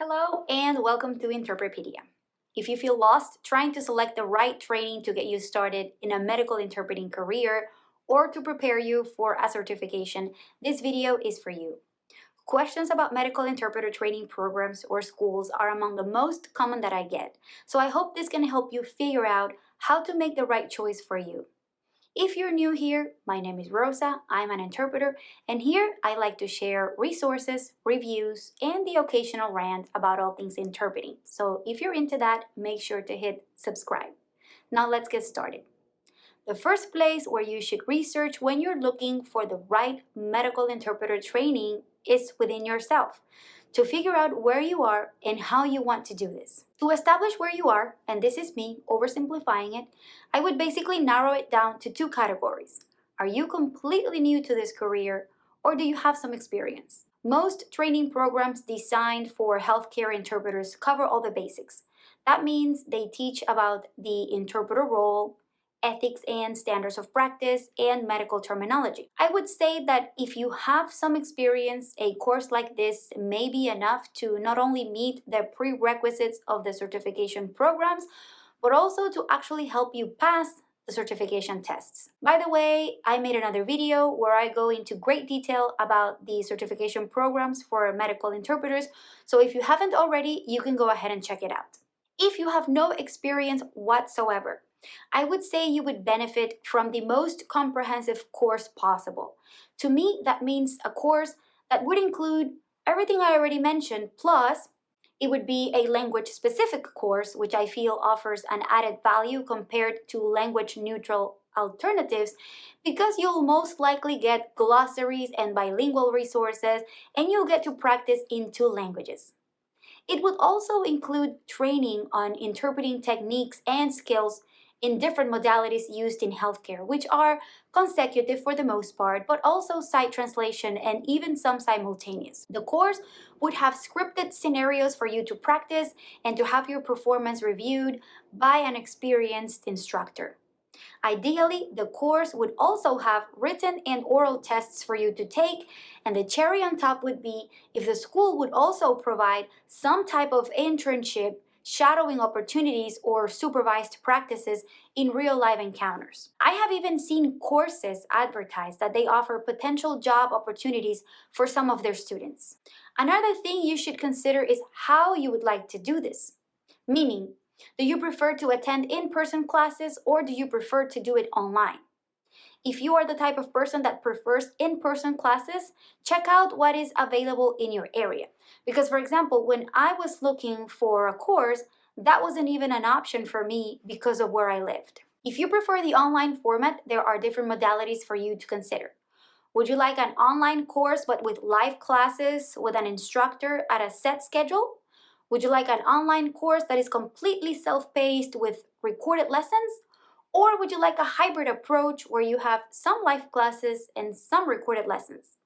Hello and welcome to Interprepedia. If you feel lost trying to select the right training to get you started in a medical interpreting career or to prepare you for a certification, this video is for you. Questions about medical interpreter training programs or schools are among the most common that I get, so I hope this can help you figure out how to make the right choice for you. If you're new here, my name is Rosa, I'm an interpreter, and here I like to share resources, reviews, and the occasional rant about all things interpreting. So if you're into that, make sure to hit subscribe. Now let's get started. The first place where you should research when you're looking for the right medical interpreter training is within yourself, to figure out where you are and how you want to do this. To establish where you are, and this is me oversimplifying it, I would basically narrow it down to two categories. Are you completely new to this career, or do you have some experience? Most training programs designed for healthcare interpreters cover all the basics. That means they teach about the interpreter role, ethics and standards of practice, and medical terminology. I would say that if you have some experience, a course like this may be enough to not only meet the prerequisites of the certification programs, but also to actually help you pass the certification tests. By the way, I made another video where I go into great detail about the certification programs for medical interpreters, so if you haven't already, you can go ahead and check it out. If you have no experience whatsoever, I would say you would benefit from the most comprehensive course possible. To me, that means a course that would include everything I already mentioned, plus it would be a language-specific course, which I feel offers an added value compared to language-neutral alternatives, because you'll most likely get glossaries and bilingual resources, and you'll get to practice in two languages. It would also include training on interpreting techniques and skills in different modalities used in healthcare, which are consecutive for the most part, but also side translation and even some simultaneous. The course would have scripted scenarios for you to practice and to have your performance reviewed by an experienced instructor. Ideally, the course would also have written and oral tests for you to take, and the cherry on top would be if the school would also provide some type of internship, shadowing opportunities, or supervised practices in real-life encounters. I have even seen courses advertised that they offer potential job opportunities for some of their students. Another thing you should consider is how you would like to do this. Meaning, do you prefer to attend in-person classes or do you prefer to do it online? If you are the type of person that prefers in-person classes, check out what is available in your area. Because, for example, when I was looking for a course, that wasn't even an option for me because of where I lived. If you prefer the online format, there are different modalities for you to consider. Would you like an online course but with live classes with an instructor at a set schedule? Would you like an online course that is completely self-paced with recorded lessons? Or would you like a hybrid approach where you have some live classes and some recorded lessons?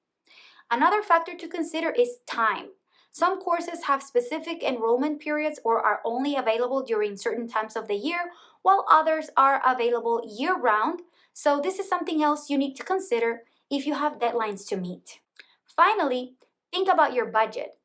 Another factor to consider is time. Some courses have specific enrollment periods or are only available during certain times of the year, while others are available year-round, so this is something else you need to consider if you have deadlines to meet. Finally, think about your budget.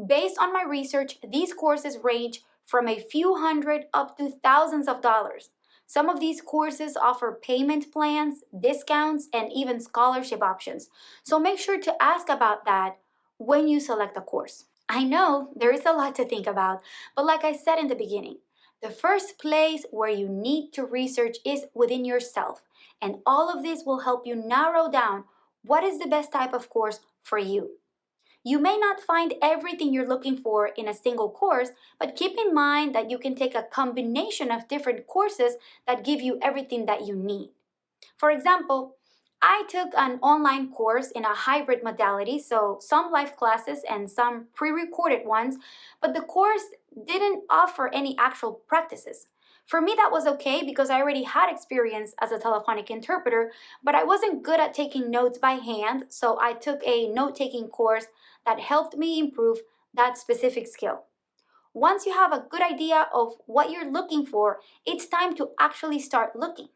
Based on my research, these courses range from a few hundred up to thousands of dollars. Some of these courses offer payment plans, discounts, and even scholarship options. So make sure to ask about that when you select a course. I know there is a lot to think about, but like I said in the beginning, the first place where you need to research is within yourself. And all of this will help you narrow down what is the best type of course for you. You may not find everything you're looking for in a single course, but keep in mind that you can take a combination of different courses that give you everything that you need. For example, I took an online course in a hybrid modality, so some live classes and some pre-recorded ones, but the course didn't offer any actual practices. For me, that was okay because I already had experience as a telephonic interpreter, but I wasn't good at taking notes by hand, so I took a note-taking course that helped me improve that specific skill. Once you have a good idea of what you're looking for, it's time to actually start looking.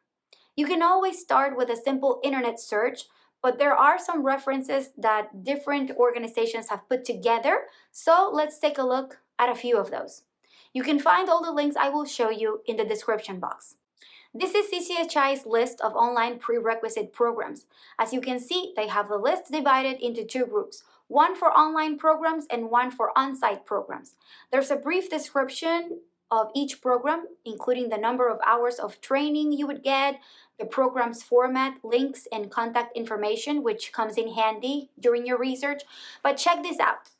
You can always start with a simple internet search, but there are some references that different organizations have put together, so let's take a look at a few of those. You can find all the links I will show you in the description box. This is CCHI's list of online prerequisite programs. As you can see, they have the list divided into two groups, one for online programs and one for on-site programs. There's a brief description of each program, including the number of hours of training you would get, the program's format, links, and contact information, which comes in handy during your research. But check this out.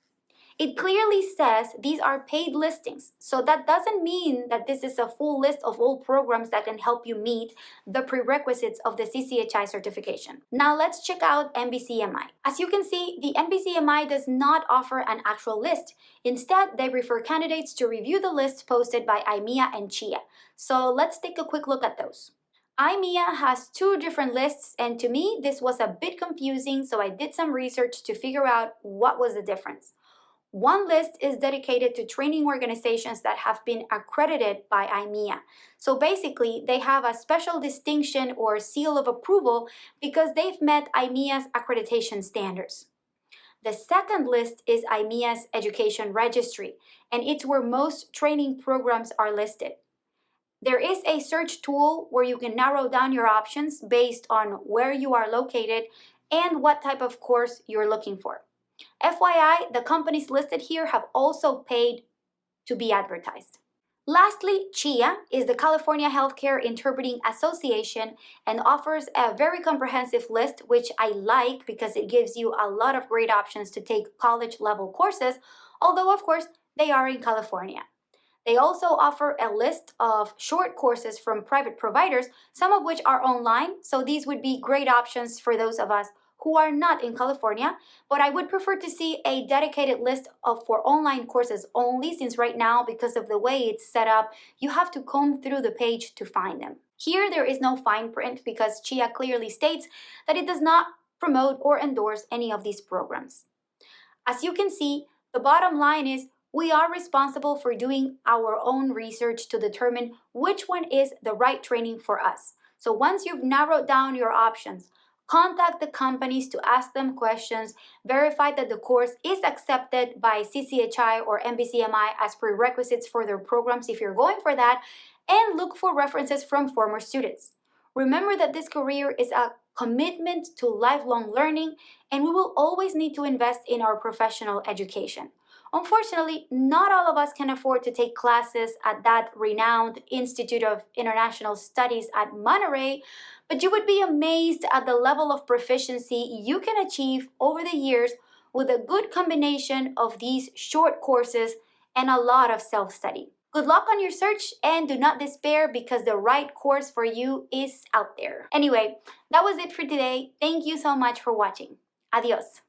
It clearly says these are paid listings, so that doesn't mean that this is a full list of all programs that can help you meet the prerequisites of the CCHI certification. Now let's check out NBCMI. As you can see, the NBCMI does not offer an actual list. Instead, they refer candidates to review the lists posted by IMIA and CHIA. So let's take a quick look at those. IMIA has two different lists, and to me, this was a bit confusing, so I did some research to figure out what was the difference. One list is dedicated to training organizations that have been accredited by IMIA. So basically, they have a special distinction or seal of approval because they've met IMIA's accreditation standards. The second list is IMIA's education registry, and it's where most training programs are listed. There is a search tool where you can narrow down your options based on where you are located and what type of course you're looking for. FYI, the companies listed here have also paid to be advertised. Lastly, CHIA is the California Healthcare Interpreting Association and offers a very comprehensive list, which I like because it gives you a lot of great options to take college-level courses, although of course they are in California. They also offer a list of short courses from private providers, some of which are online, so these would be great options for those of us who are not in California, but I would prefer to see a dedicated list for online courses only, since right now, because of the way it's set up, you have to comb through the page to find them. Here, there is no fine print because CHIA clearly states that it does not promote or endorse any of these programs. As you can see, the bottom line is we are responsible for doing our own research to determine which one is the right training for us. So once you've narrowed down your options, contact the companies to ask them questions, verify that the course is accepted by CCHI or NBCMI as prerequisites for their programs if you're going for that, and look for references from former students. Remember that this career is a commitment to lifelong learning, and we will always need to invest in our professional education. Unfortunately, not all of us can afford to take classes at that renowned Institute of International Studies at Monterey, but you would be amazed at the level of proficiency you can achieve over the years with a good combination of these short courses and a lot of self-study. Good luck on your search, and do not despair because the right course for you is out there. Anyway, that was it for today. Thank you so much for watching. Adios.